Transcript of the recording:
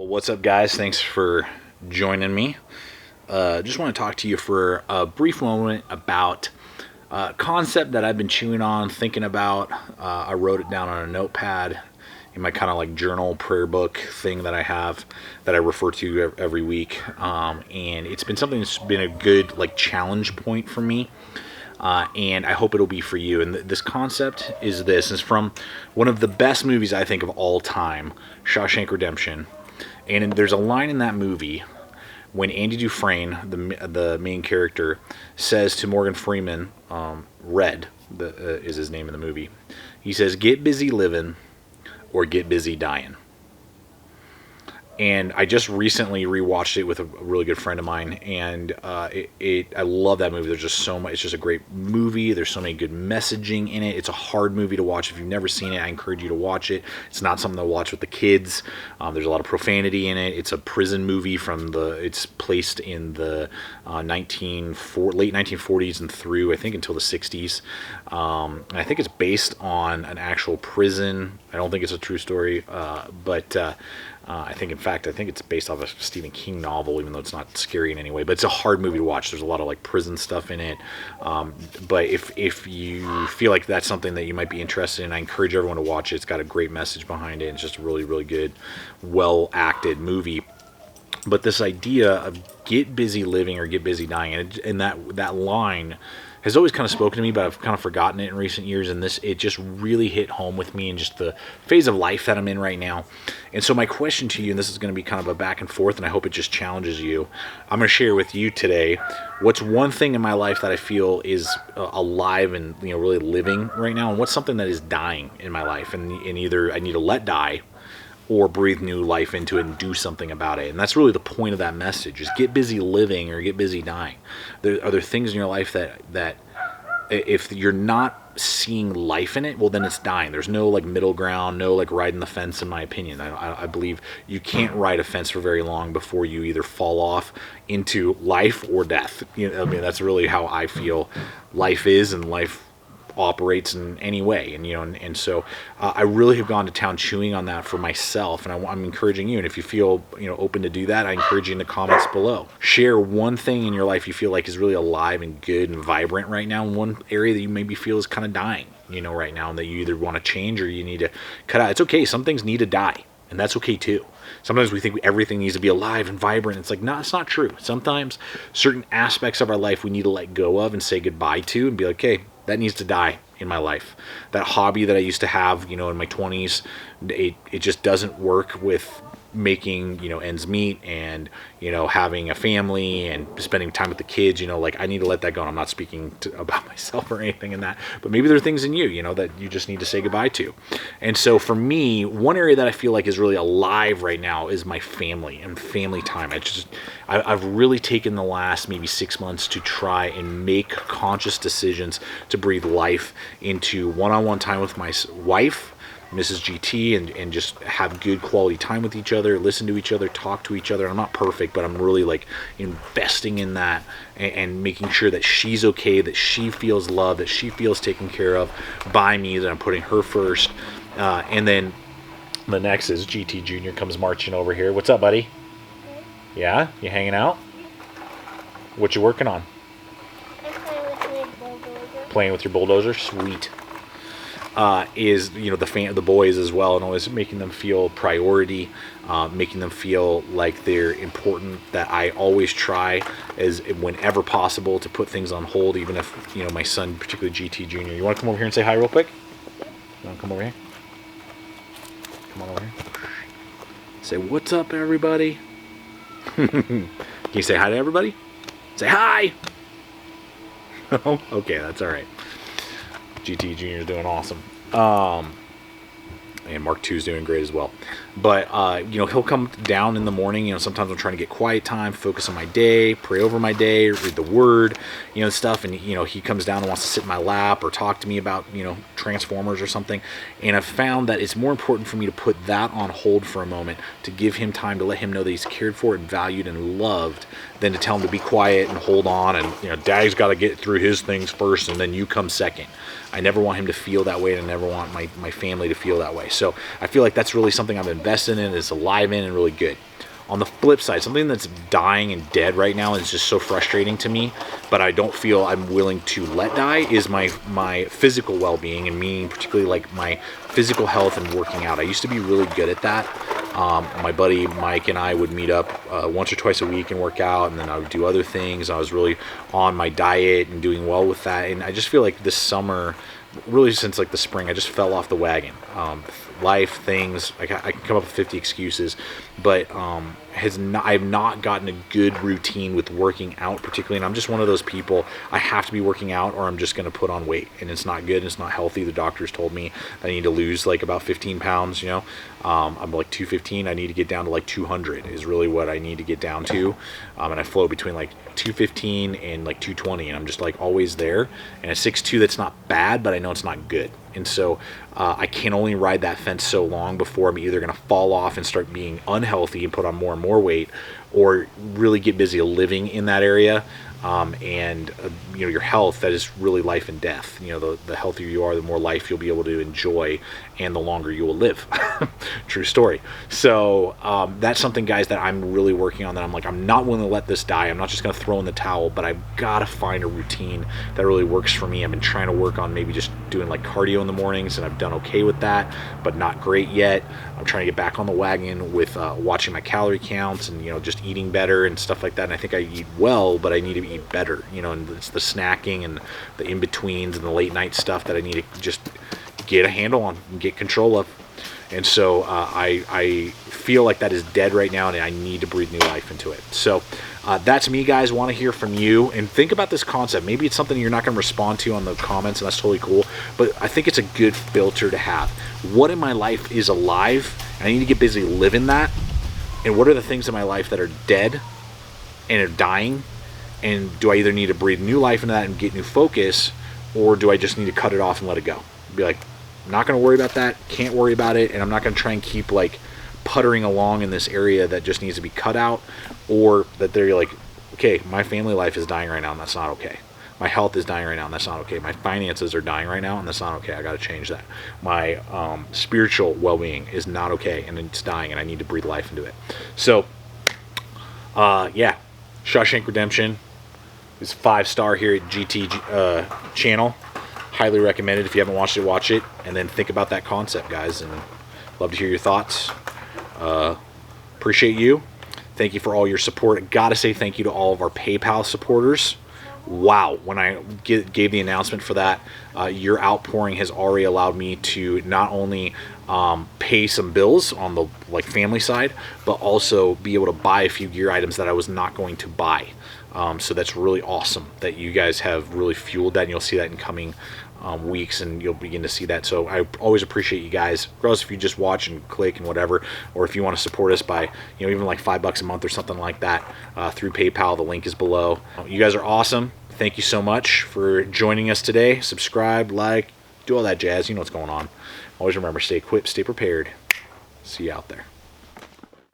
Well, what's up, guys? Thanks for joining me. Just want to talk to you for a brief moment about a concept that I've been chewing on, thinking about. I wrote it down on a notepad in my kind of like journal prayer book thing that I have that I refer to every week. And it's been something that's been a good like challenge point for me. And I hope it'll be for you. And this concept is this. It's from one of the best movies I think of all time, Shawshank Redemption. And there's a line in that movie when Andy Dufresne, the main character, says to Morgan Freeman, Red is his name in the movie. He says, "Get busy living or get busy dying." And I just recently rewatched it with a really good friend of mine, and I love that movie. There's just so much. It's just a great movie. There's so many good messaging in it. It's a hard movie to watch. If you've never seen it, I encourage you to watch it. It's not something to watch with the kids. There's a lot of profanity in it. It's a prison movie it's placed in the late 1940s and through, I think, until the 60s. And I think it's based on an actual prison. I don't think it's a true story, but I think it's based off a Stephen King novel, even though it's not scary in any way. But it's a hard movie to watch. There's a lot of like prison stuff in it. But if you feel like that's something that you might be interested in, I encourage everyone to watch it. It's got a great message behind it. It's just a really, really good, well acted movie. But this idea of get busy living or get busy dying, and that line has always kind of spoken to me, but I've kind of forgotten it in recent years, and it just really hit home with me in just the phase of life that I'm in right now. And so my question to you, and this is going to be kind of a back and forth, and I hope it just challenges you, I'm going to share with you today what's one thing in my life that I feel is alive and really living right now, and what's something that is dying in my life, and either I need to let die or breathe new life into it and do something about it. And that's really the point of that message, is get busy living or get busy dying. Are there things in your life that if you're not seeing life in it, well, then it's dying. There's no like middle ground, no like riding the fence, in my opinion. I believe you can't ride a fence for very long before you either fall off into life or death. That's really how I feel life is, and life operates in any way. And so I really have gone to town chewing on that for myself, and I'm encouraging you. And if you feel open to do that, I encourage you in the comments below. Share one thing in your life you feel like is really alive and good and vibrant right now, and one area that you maybe feel is kind of dying right now, and that you either want to change or you need to cut out. It's okay. Some things need to die, and that's okay too. Sometimes we think everything needs to be alive and vibrant. It's like, no, it's not true. Sometimes certain aspects of our life we need to let go of and say goodbye to, and be like, okay, that needs to die in my life. That hobby that I used to have, in my 20s, it just doesn't work with making, ends meet, and, having a family and spending time with the kids, like I need to let that go. And I'm not speaking about myself or anything in that, but maybe there are things in you, that you just need to say goodbye to. And so for me, one area that I feel like is really alive right now is my family and family time. I've really taken the last maybe 6 months to try and make conscious decisions to breathe life into one-on-one time with my wife, Mrs. GT, and just have good quality time with each other, listen to each other, talk to each other. I'm not perfect, but I'm really like investing in that and making sure that she's okay, that she feels loved, that she feels taken care of by me, that I'm putting her first. And then the next is GT Jr. comes marching over here. What's up, buddy? Yeah? You hanging out? What you working on? Playing with your bulldozer? Sweet. Is the boys as well, and always making them feel priority, making them feel like they're important, that I always try as whenever possible to put things on hold, even if my son, particularly GT Jr. You want to come over here and say hi real quick? You want to come over here? Come on over here. Say what's up, everybody. Can you say hi to everybody? Say hi. Okay, that's all right. GT Jr. is doing awesome. And Mark II is doing great as well. But, he'll come down in the morning. Sometimes I'm trying to get quiet time, focus on my day, pray over my day, read the word, stuff. And, he comes down and wants to sit in my lap or talk to me about, Transformers or something. And I've found that it's more important for me to put that on hold for a moment, to give him time, to let him know that he's cared for and valued and loved, than to tell him to be quiet and hold on. And, Daddy's got to get through his things first, and then you come second. I never want him to feel that way, and I never want my family to feel that way. So I feel like that's really something I've invested in, is alive in, and really good. On the flip side, something that's dying and dead right now is just so frustrating to me, but I don't feel I'm willing to let die, is my physical well-being, and meaning particularly like my physical health and working out. I used to be really good at that. My buddy Mike and I would meet up once or twice a week and work out, and then I would do other things. I was really on my diet and doing well with that, and I just feel like this summer, really since like the spring, I just fell off the wagon. Life, things, I can come up with 50 excuses, but I've not gotten a good routine with working out particularly, and I'm just one of those people, I have to be working out or I'm just going to put on weight, and it's not good, and it's not healthy. The doctors told me I need to lose like about 15 pounds, you know. I'm like 215, I need to get down to like 200 is really what I need to get down to, and I flow between like 215 and like 220, and I'm just like always there. And at 6'2", that's not bad, but I know it's not good. And so I can only ride that fence so long before I'm either going to fall off and start being unhealthy and put on more and more weight, or really get busy living in that area. You know, your health, that is really life and death. You know, the healthier you are, the more life you'll be able to enjoy, and the longer you will live. True story. So that's something, guys, that I'm really working on, that I'm like, I'm not willing to let this die. I'm not just going to throw in the towel, but I've got to find a routine that really works for me. I've been trying to work on maybe just doing like cardio in the mornings, and I've done okay with that, but not great yet. I'm trying to get back on the wagon with watching my calorie counts and, you know, just eating better and stuff like that. And I think I eat well, but I need to eat better, you know, and it's the snacking and the in-betweens and the late night stuff that I need to just get a handle on and get control of. And so I feel like that is dead right now, and I need to breathe new life into it. So that's me, guys. Want to hear from you, and think about this concept. Maybe it's something you're not going to respond to on the comments, and that's totally cool, but I think it's a good filter to have. What in my life is alive, and I need to get busy living that, and what are the things in my life that are dead and are dying, and do I either need to breathe new life into that and get new focus, or do I just need to cut it off and let it go? Be like, I'm not going to worry about that, can't worry about it, and I'm not going to try and keep like puttering along in this area that just needs to be cut out, or that they're like, okay, my family life is dying right now, and that's not okay. My health is dying right now, and that's not okay. My finances are dying right now, and that's not okay. I got to change that. My spiritual well-being is not okay, and it's dying, and I need to breathe life into it. So, yeah, Shawshank Redemption is 5-star here at GT channel. Highly recommended. If you haven't watched it, watch it, and then think about that concept, guys, and love to hear your thoughts. Appreciate you. Thank you for all your support. Gotta say thank you to all of our PayPal supporters. Wow, when I gave the announcement for that, your outpouring has already allowed me to not only pay some bills on the family side, but also be able to buy a few gear items that I was not going to buy. So that's really awesome that you guys have really fueled that, and you'll see that in coming weeks, and you'll begin to see that. So I always appreciate you guys, regardless if you just watch and click and whatever, or if you want to support us by, you know, even like $5 a month or something like that through PayPal. The link is below. You guys are awesome. Thank you so much for joining us today. Subscribe, like, do all that jazz. You know what's going on. Always remember, stay equipped, stay prepared. See you out there.